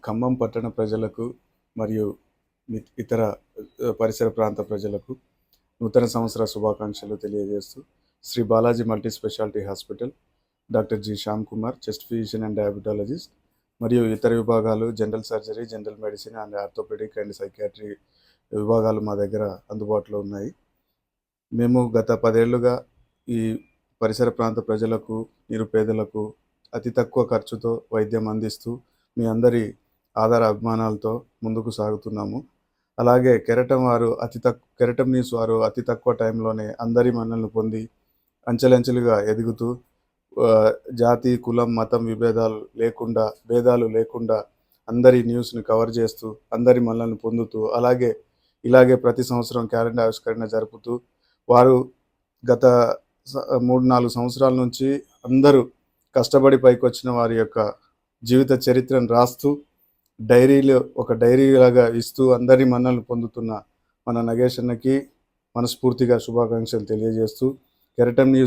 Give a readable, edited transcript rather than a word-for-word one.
ఖమ్మం పట్టణ ప్రజలకు మరియు ఇతర పరిసర ప్రాంత ప్రజలకు నూతన సంవత్సర శుభాకాంక్షలు తెలియజేస్తూ Shri Balaji multi speciality hospital, doctor G Shyam Kumar, chest physician and diabetologist, మరియు ఇతర విభాగాలు general surgery, general medicine and orthopaedic and psychiatry విభాగాలు మా దగ్గర అందుబాటులో ఉన్నాయి. మేము గత 10 ఏళ్లుగా ఈ పరిసర ప్రాంత ప్రజలకు, నిరుపేదలకు అతి తక్కువ ఖర్చుతో వైద్యం అందిస్తూ మీ అందరి ఆదర అభిమానాలతో ముందుకు సాగుతున్నాము. అలాగే కెరటం న్యూస్ వారు అతి తక్కువ టైంలోనే అందరి మన్ననలు పొంది అంచెలంచెలుగా ఎదుగుతూ జాతి, కులం, మతం భేదాలు లేకుండా అందరి న్యూస్ని కవర్ చేస్తూ అందరి మన్ననలు పొందుతూ ఇలాగే ప్రతి సంవత్సరం క్యాలెండర్ ఆవిష్కరణ జరుపుతూ వారు గత 3-4 సంవత్సరాల నుంచి అందరూ కష్టపడి పైకొచ్చిన వారి యొక్క జీవిత చరిత్రను రాస్తూ ఒక డైరీలాగా ఇస్తూ అందరి మన్ననలు పొందుతున్న మన నగేష్ అన్నకి మనస్ఫూర్తిగా శుభాకాంక్షలు తెలియజేస్తూ కెరటం న్యూస్